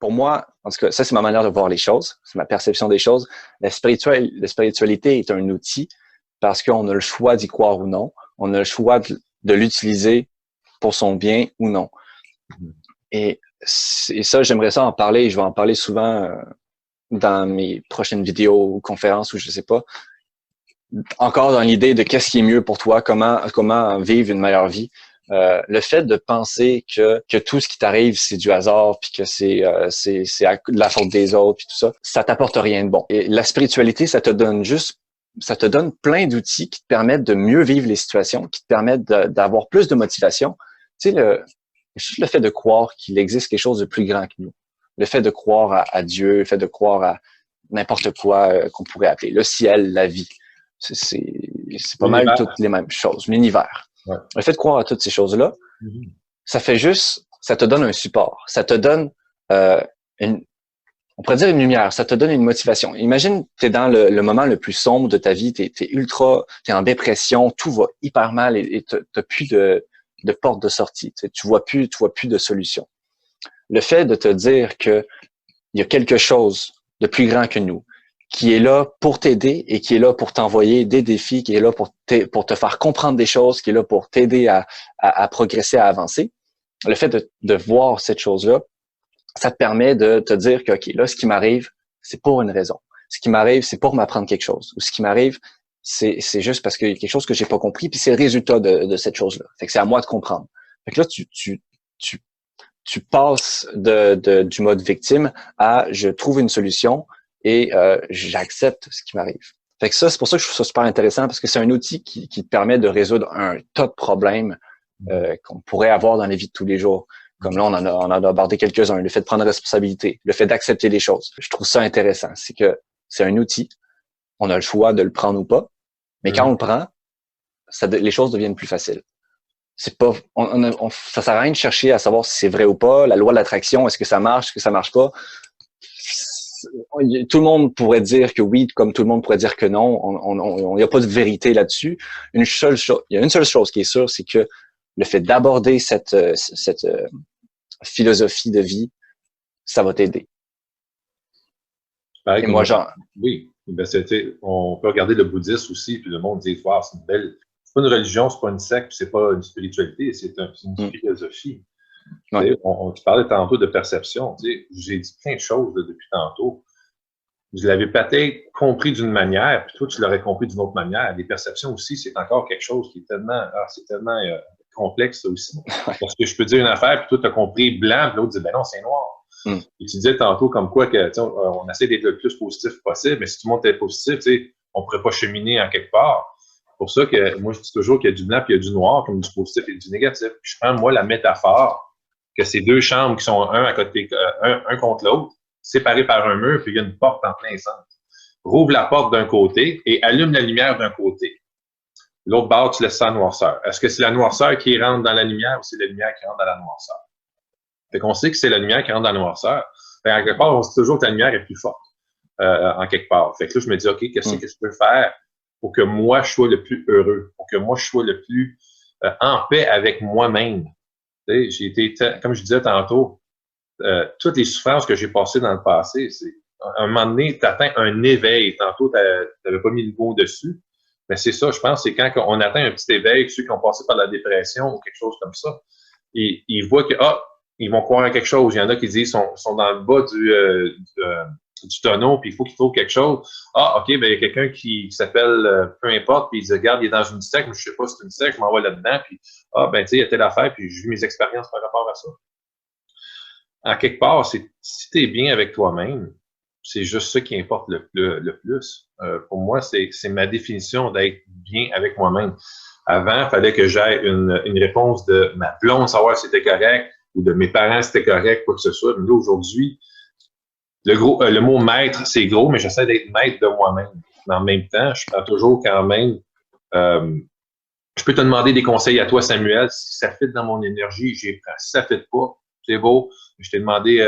pour moi, en tout cas, ça, c'est ma manière de voir les choses, c'est ma perception des choses. La spiritualité est un outil parce qu'on a le choix d'y croire ou non. On a le choix de l'utiliser pour son bien ou non. Et ça, j'aimerais ça en parler. Je vais en parler souvent dans mes prochaines vidéos ou conférences ou je sais pas. Encore dans l'idée de qu'est-ce qui est mieux pour toi, comment vivre une meilleure vie. Le fait de penser que tout ce qui t'arrive c'est du hasard puis que c'est la faute des autres puis tout ça t'apporte rien de bon. Et la spiritualité, ça te donne plein d'outils qui te permettent de mieux vivre les situations, qui te permettent d'avoir plus de motivation. Tu sais, juste le fait de croire qu'il existe quelque chose de plus grand que nous, le fait de croire à Dieu, le fait de croire à n'importe quoi qu'on pourrait appeler le ciel, la vie. C'est pas mal toutes les mêmes choses. L'univers. Ouais. Le fait de croire à toutes ces choses-là, ça te donne un support. Ça te donne on pourrait dire une lumière. Ça te donne une motivation. Imagine, t'es dans le moment le plus sombre de ta vie, t'es en dépression, tout va hyper mal et t'as plus de porte de sortie. Tu vois plus de solution. Le fait de te dire que il y a quelque chose de plus grand que nous, qui est là pour t'aider et qui est là pour t'envoyer des défis, qui est là pour te faire comprendre des choses, qui est là pour t'aider à progresser, à avancer. Le fait de voir cette chose-là, ça te permet de te dire que, OK, là, ce qui m'arrive, c'est pour une raison. Ce qui m'arrive, c'est pour m'apprendre quelque chose. Ou ce qui m'arrive, c'est juste parce qu'il y a quelque chose que j'ai pas compris, puis c'est le résultat de cette chose-là. Fait que c'est à moi de comprendre. Fait que là, tu passes du mode victime à je trouve une solution et j'accepte ce qui m'arrive. Fait que ça, c'est pour ça que je trouve ça super intéressant parce que c'est un outil qui te permet de résoudre un tas de problèmes qu'on pourrait avoir dans la vie de tous les jours. Comme là, on en a abordé quelques-uns. Le fait de prendre responsabilité, le fait d'accepter les choses. Je trouve ça intéressant. C'est que c'est un outil. On a le choix de le prendre ou pas. Mais quand on le prend, les choses deviennent plus faciles. C'est pas, ça sert à rien de chercher à savoir si c'est vrai ou pas. La loi de l'attraction, est-ce que ça marche, est-ce que ça marche pas? Tout le monde pourrait dire que oui, comme tout le monde pourrait dire que non. Il n'y a pas de vérité là-dessus. Il y a une seule chose qui est sûre, c'est que le fait d'aborder cette philosophie de vie, ça va t'aider. Et moi, oui, ben on peut regarder le bouddhisme aussi, puis le monde dit, wow, c'est une belle, c'est pas une religion, c'est pas une secte, c'est pas une spiritualité, c'est une philosophie. Ouais. Tu parlais tantôt de perception. J'ai dit plein de choses là, depuis tantôt. Je l'avais peut-être compris d'une manière, puis toi, tu l'aurais compris d'une autre manière. Les perceptions aussi, c'est encore quelque chose qui est tellement, complexe ça aussi. Parce que je peux dire une affaire, puis toi, tu as compris blanc, puis l'autre dit, ben non, c'est noir. Et tu disais tantôt comme quoi que on essaie d'être le plus positif possible, mais si tout le monde était positif, on ne pourrait pas cheminer en quelque part. C'est pour ça que moi, je dis toujours qu'il y a du blanc puis il y a du noir, comme du positif et du négatif. Puis je prends, moi, la métaphore que ces deux chambres qui sont un à côté, un contre l'autre, séparés par un mur, puis il y a une porte en plein centre. Rouvre la porte d'un côté et allume la lumière d'un côté. L'autre bord, tu laisses ça en noirceur. Est-ce que c'est la noirceur qui rentre dans la lumière ou c'est la lumière qui rentre dans la noirceur? Fait qu'on sait que c'est la lumière qui rentre dans la noirceur. Fait en quelque part, on sait toujours que la lumière est plus forte, en quelque part. Fait que là, je me dis, OK, qu'est-ce que je peux faire pour que moi, je sois le plus heureux, pour que moi, je sois le plus en paix avec moi-même. J'ai été, comme je disais tantôt, toutes les souffrances que j'ai passées dans le passé, c'est à un moment donné, tu atteins un éveil. Tantôt, tu n'avais pas mis le mot dessus. Mais c'est ça, je pense, c'est quand on atteint un petit éveil, ceux qui ont passé par la dépression ou quelque chose comme ça, et ils voient que, ils vont croire à quelque chose. Il y en a qui disent qu'ils sont dans le bas du tonneau, puis il faut qu'ils trouvent quelque chose. OK, ben il y a quelqu'un qui s'appelle peu importe, puis il dit, regarde, il est dans une secte, mais je sais pas si c'est une secte, je m'envoie là-dedans, puis ben tu sais, il y a telle affaire, puis j'ai vu mes expériences par rapport à ça. En quelque part, si tu es bien avec toi-même, c'est juste ça qui importe le plus. Pour moi, c'est ma définition d'être bien avec moi-même. Avant, il fallait que j'aie une réponse de ma blonde, savoir si c'était correct, ou de mes parents si c'était correct, quoi que ce soit. Mais là, aujourd'hui, le mot maître, c'est gros, mais j'essaie d'être maître de moi-même. Mais en même temps, je prends toujours quand même... je peux te demander des conseils à toi, Samuel, si ça fit dans mon énergie, j'y prends. Si ça ne fit pas, c'est beau. Je t'ai demandé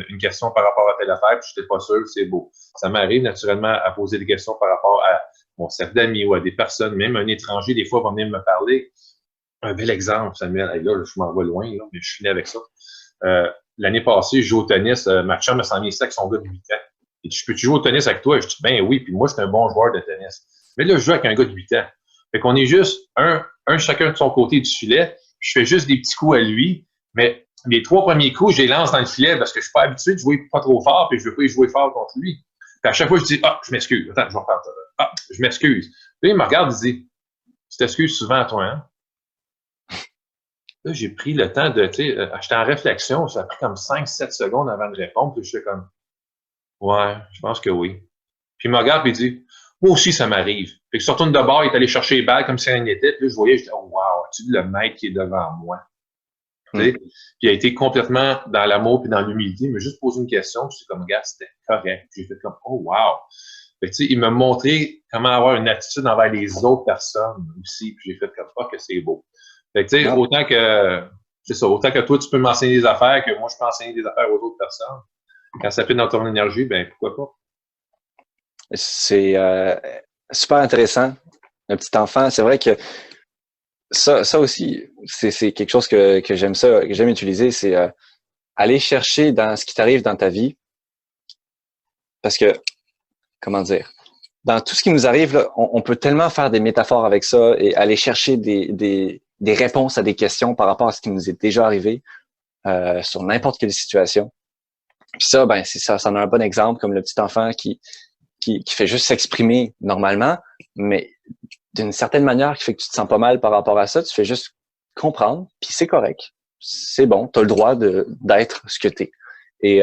une question par rapport à telle affaire, puis je n'étais pas sûr, c'est beau. Ça m'arrive naturellement à poser des questions par rapport à mon cercle d'amis ou à des personnes, même un étranger, des fois, va venir me parler. Un bel exemple, Samuel. Hey, là, je m'en vais loin, là, mais je suis né avec ça. l'année passée, je joue au tennis, ma chum me s'en vient ici avec son gars de 8 ans. Et je peux-tu jouer au tennis avec toi? Je dis, ben oui, puis moi, je suis un bon joueur de tennis. Mais là, je joue avec un gars de 8 ans. Fait qu'on est juste un chacun de son côté du filet. Je fais juste des petits coups à lui, mais les 3 premiers coups, je les lance dans le filet parce que je suis pas habitué de jouer pas trop fort, puis je veux pas y jouer fort contre lui. Puis à chaque fois, je dis, je m'excuse. Attends, je vais refaire ça. Je m'excuse. Là, il me regarde, il dit, tu t'excuses souvent à toi, hein? Là, j'ai pris le temps de, tu sais, j'étais en réflexion, ça a pris comme 5-7 secondes avant de répondre, puis je suis comme, ouais, je pense que oui. Puis il me regarde, puis il dit, moi aussi, ça m'arrive. Fait que je retourne de bord, il est allé chercher les balles comme si rien n'était, puis là, je voyais, je dis, oh, wow, tu dis le mec qui est devant moi. Tu sais, puis il a été complètement dans l'amour puis dans l'humilité, mais juste posé une question, puis c'est comme, gars, c'était correct. Puis j'ai fait comme, oh, wow. Fait que, tu sais, il m'a montré comment avoir une attitude envers les autres personnes aussi, puis j'ai fait comme, que c'est beau. Fait que, tu sais, autant que toi, tu peux m'enseigner des affaires, que moi, je peux enseigner des affaires aux autres personnes. Quand ça fait dans ton énergie, ben pourquoi pas? C'est super intéressant. Un petit enfant, c'est vrai que ça aussi, c'est quelque chose que j'aime utiliser, c'est aller chercher dans ce qui t'arrive dans ta vie. Parce que, comment dire, dans tout ce qui nous arrive, là, on peut tellement faire des métaphores avec ça et aller chercher des réponses à des questions par rapport à ce qui nous est déjà arrivé sur n'importe quelle situation. Puis ça, ben c'est ça, c'en a un bon exemple, comme le petit enfant qui fait juste s'exprimer normalement, mais d'une certaine manière qui fait que tu te sens pas mal par rapport à ça, tu fais juste comprendre, puis c'est correct. C'est bon, tu as le droit d'être ce que tu es. Et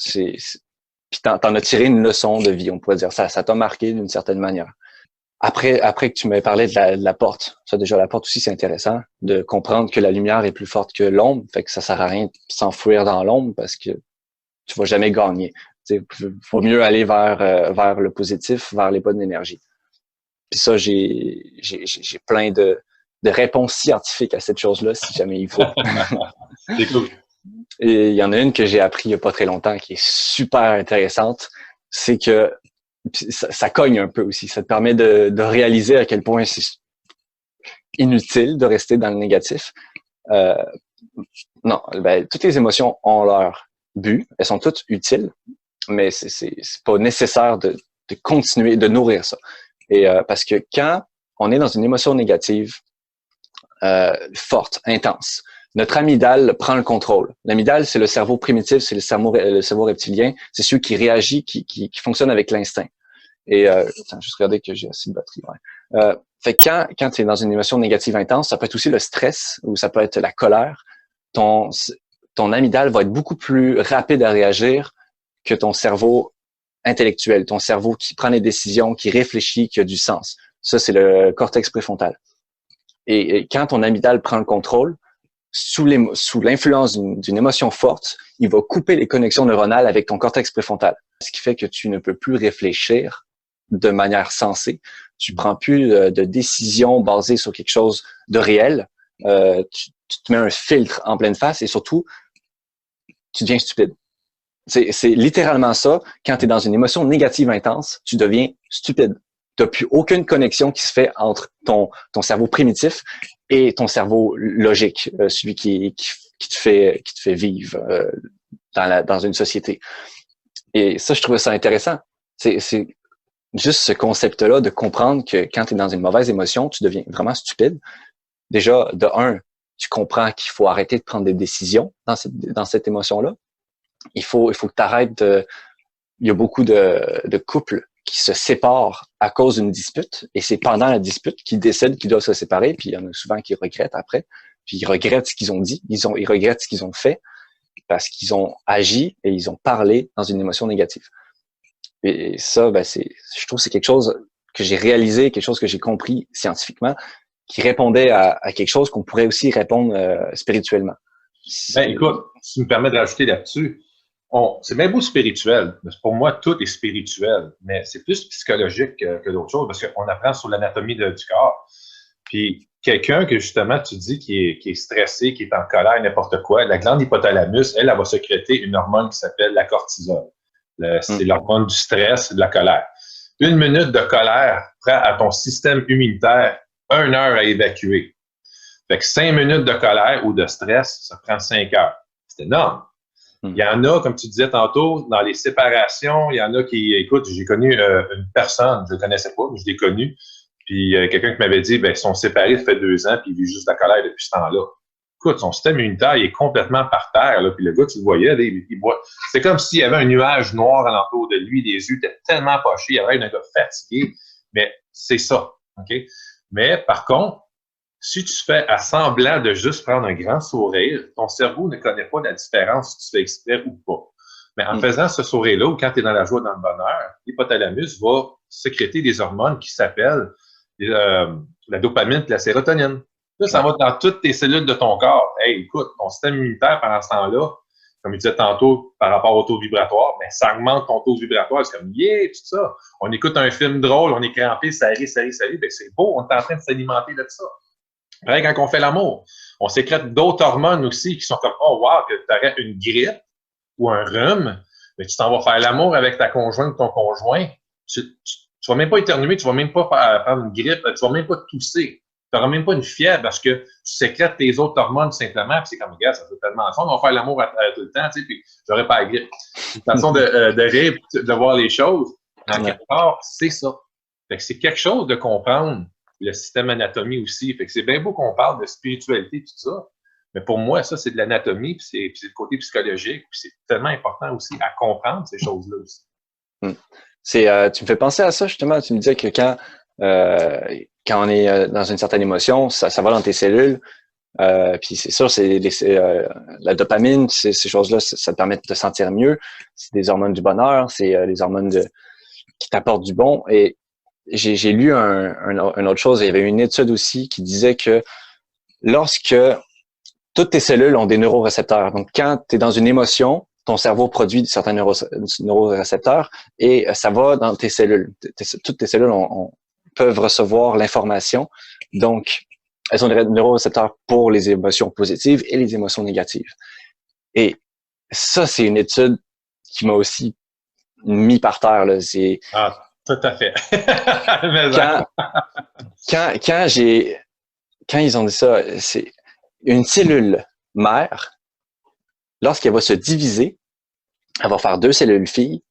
puis t'en as tiré une leçon de vie, on pourrait dire. Ça t'a marqué d'une certaine manière. Après que tu m'avais parlé de la porte, ça déjà la porte aussi c'est intéressant, de comprendre que la lumière est plus forte que l'ombre, fait que ça sert à rien de s'enfouir dans l'ombre parce que tu vas jamais gagner. Il faut mieux aller vers le positif, vers les bonnes énergies. Puis ça, j'ai plein de réponses scientifiques à cette chose-là, si jamais il faut. C'est cool. Et il y en a une que j'ai appris il y a pas très longtemps qui est super intéressante, c'est que ça cogne un peu aussi. Ça te permet de réaliser à quel point c'est inutile de rester dans le négatif. Non, ben, toutes les émotions ont leur but, elles sont toutes utiles, mais c'est pas nécessaire de continuer de nourrir ça. Et parce que quand on est dans une émotion négative forte, intense, notre amygdale prend le contrôle. L'amygdale, c'est le cerveau primitif, c'est le cerveau reptilien, c'est celui qui réagit, qui fonctionne avec l'instinct. Et attends, juste regarder que j'ai assez de batterie. Ouais. Fait que quand tu es dans une émotion négative intense, ça peut être aussi le stress ou ça peut être la colère. Ton amygdale va être beaucoup plus rapide à réagir que ton cerveau intellectuel, ton cerveau qui prend les décisions, qui réfléchit, qui a du sens. Ça, c'est le cortex préfrontal. Et quand ton amygdale prend le contrôle, sous l'influence d'une émotion forte, il va couper les connexions neuronales avec ton cortex préfrontal. Ce qui fait que tu ne peux plus réfléchir de manière sensée. Tu prends plus de décisions basées sur quelque chose de réel. Tu te mets un filtre en pleine face et surtout, tu deviens stupide. C'est littéralement ça. Quand tu es dans une émotion négative intense, tu deviens stupide. Tu n'as plus aucune connexion qui se fait entre ton cerveau primitif et ton cerveau logique, celui qui te fait vivre dans une société. Et ça, je trouvais ça intéressant. C'est juste ce concept-là de comprendre que quand tu es dans une mauvaise émotion, tu deviens vraiment stupide. Déjà, de un, tu comprends qu'il faut arrêter de prendre des décisions dans cette émotion-là. Il faut que tu arrêtes il y a beaucoup de couples qui se séparent à cause d'une dispute et c'est pendant la dispute qu'ils décident qu'ils doivent se séparer, puis il y en a souvent qui regrettent après, puis ils regrettent ce qu'ils ont dit, ils regrettent ce qu'ils ont fait parce qu'ils ont agi et ils ont parlé dans une émotion négative. Et ça, ben je trouve que c'est quelque chose que j'ai réalisé, quelque chose que j'ai compris scientifiquement, qui répondait à quelque chose qu'on pourrait aussi répondre spirituellement. Ben, écoute, si tu me permets de rajouter là-dessus, c'est bien beau spirituel. Pour moi, tout est spirituel, mais c'est plus psychologique que d'autres choses parce qu'on apprend sur l'anatomie du corps. Puis quelqu'un que justement tu dis qui est stressé, qui est en colère, n'importe quoi, la glande hypothalamus, elle va sécréter une hormone qui s'appelle la cortisol. C'est l'hormone du stress et de la colère. 1 minute de colère prend à ton système immunitaire 1 heure à évacuer. Fait que 5 minutes de colère ou de stress, ça prend 5 heures. C'est énorme. Il y en a, comme tu disais tantôt, dans les séparations, il y en a qui, écoute, j'ai connu une personne, je ne le connaissais pas, mais je l'ai connu, puis quelqu'un qui m'avait dit, ben, ils sont séparés, ça fait 2 ans, puis ils vivent juste la colère depuis ce temps-là. Écoute, son système immunitaire, il est complètement par terre, là, puis le gars, tu le voyais, là, il boit. C'est comme s'il y avait un nuage noir alentour de lui, les yeux étaient tellement pochés, il y avait un gars fatigué, mais c'est ça, OK? Mais par contre, si tu fais à semblant de juste prendre un grand sourire, ton cerveau ne connaît pas la différence si tu fais exprès ou pas. Mais en faisant ce sourire-là, ou quand tu es dans la joie, dans le bonheur, l'hypothalamus va sécréter des hormones qui s'appellent la dopamine et la sérotonine. Là, ça va dans toutes tes cellules de ton corps. Hey, écoute, ton système immunitaire, pendant ce temps-là, comme je disais tantôt, par rapport au taux vibratoire, ben, ça augmente ton taux vibratoire. C'est comme, yeah, tout ça. On écoute un film drôle, on est crampé, ça rit, ça rit, ça rit. Ben, c'est beau, on est en train de s'alimenter de ça. Pareil, quand on fait l'amour, on sécrète d'autres hormones aussi qui sont comme, oh wow, que tu aurais une grippe ou un rhume, mais tu t'en vas faire l'amour avec ta conjointe ou ton conjoint, tu vas même pas éternuer, tu vas même pas faire une grippe, tu vas même pas tousser. Tu n'auras même pas une fièvre parce que tu sécrètes tes autres hormones simplement, puis c'est comme, regarde, ça fait tellement fun, on va faire l'amour tout le temps, tu sais, puis j'aurais pas la grippe. C'est une façon de rire, de voir les choses. Dans quelque part, c'est ça. Fait que c'est quelque chose de comprendre le système anatomie aussi. Fait que c'est bien beau qu'on parle de spiritualité et tout ça, mais pour moi, ça, c'est de l'anatomie, puis c'est le côté psychologique, puis c'est tellement important aussi à comprendre ces choses-là aussi. Tu me fais penser à ça, justement. Tu me disais que quand on est dans une certaine émotion, ça va dans tes cellules. Puis c'est sûr, la dopamine, ces choses-là, ça te permet de te sentir mieux. C'est des hormones du bonheur, c'est les hormones qui t'apportent du bon. Et j'ai lu une autre chose. Il y avait une étude aussi qui disait que lorsque toutes tes cellules ont des neurorécepteurs, donc quand tu es dans une émotion, ton cerveau produit certains neurorécepteurs et ça va dans tes cellules. Toutes tes cellules peuvent recevoir l'information. Donc, elles ont des neurorécepteurs pour les émotions positives et les émotions négatives. Et ça, c'est une étude qui m'a aussi mis par terre. Là. Tout à fait. Quand ils ont dit ça, c'est une cellule mère, lorsqu'elle va se diviser, elle va faire 2 cellules filles.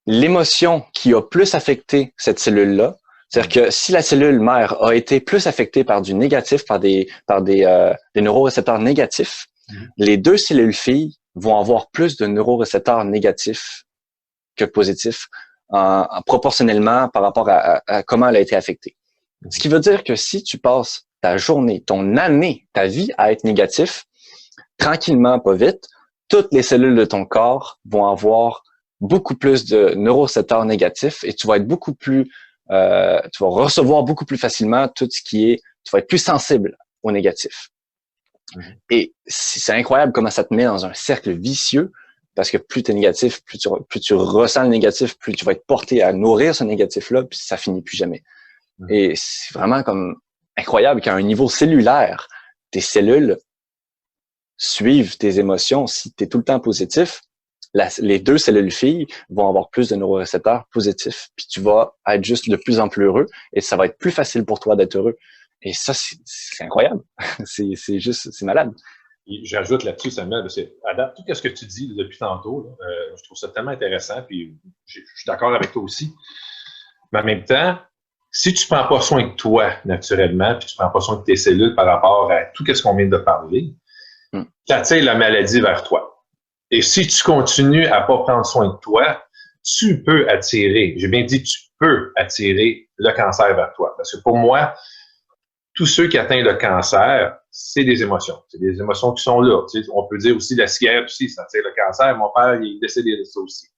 L'émotion qui a plus affecté cette cellule-là, c'est-à-dire que si la cellule mère a été plus affectée par du négatif, par des neurorécepteurs négatifs, les 2 cellules filles vont avoir plus de neurorécepteurs négatifs que positifs, proportionnellement par rapport à comment elle a été affectée. Ce qui veut dire que si tu passes ta journée, ton année, ta vie à être négatif, tranquillement, pas vite, toutes les cellules de ton corps vont avoir beaucoup plus de neurorécepteurs négatifs et tu vas être beaucoup plus, tu vas recevoir beaucoup plus facilement tout ce qui est, tu vas être plus sensible au négatif. Et c'est incroyable comment ça te met dans un cercle vicieux parce que plus tu es négatif, plus tu ressens le négatif, plus tu vas être porté à nourrir ce négatif-là, puis ça finit plus jamais. Et c'est vraiment comme incroyable qu'à un niveau cellulaire, tes cellules suivent tes émotions. Si tu es tout le temps positif, les 2 cellules filles vont avoir plus de neurorécepteurs positifs. Puis tu vas être juste de plus en plus heureux et ça va être plus facile pour toi d'être heureux. Et ça, c'est incroyable. c'est malade. J'ajoute là-dessus, Samuel, parce que tout ce que tu dis depuis tantôt, là, je trouve ça tellement intéressant, puis je suis d'accord avec toi aussi. Mais en même temps, si tu ne prends pas soin de toi naturellement, puis tu ne prends pas soin de tes cellules par rapport à tout ce qu'on vient de parler, tu attires la maladie vers toi. Et si tu continues à ne pas prendre soin de toi, tu peux attirer, j'ai bien dit tu peux attirer le cancer vers toi. Parce que pour moi, tous ceux qui atteignent le cancer, c'est des émotions. C'est des émotions qui sont là. Tu sais, on peut dire aussi la cigarette aussi, ça attire le cancer. Mon père, il est décédé de ça aussi.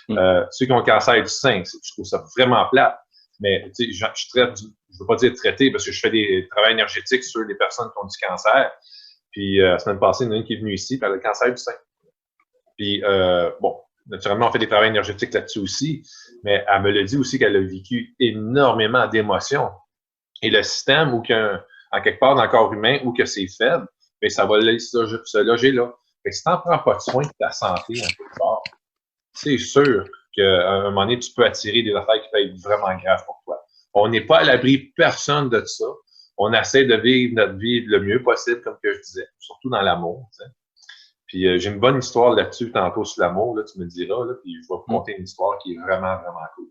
Ceux qui ont le cancer du sein, je trouve ça vraiment plate. Mais tu sais, je veux pas dire traiter parce que je fais des travaux énergétiques sur les personnes qui ont du cancer. Puis la semaine passée, il y en a une qui est venue ici, puis elle a le cancer du sein. Puis bon, naturellement, on fait des travaux énergétiques là-dessus aussi, mais elle me l'a dit aussi qu'elle a vécu énormément d'émotions. Et le système, ou en quelque part dans le corps humain, ou que c'est faible, bien, ça va se loger là. Fait que si tu n'en prends pas de soin de ta santé en quelque part, c'est sûr qu'à un moment donné, tu peux attirer des affaires qui peuvent être vraiment graves pour toi. On n'est pas à l'abri personne de ça. on essaie de vivre notre vie le mieux possible, comme que je disais, surtout dans l'amour. Puis j'ai une bonne histoire là-dessus tantôt sur l'amour, là, tu me diras, là, puis je vais vous conter une histoire qui est vraiment, vraiment cool.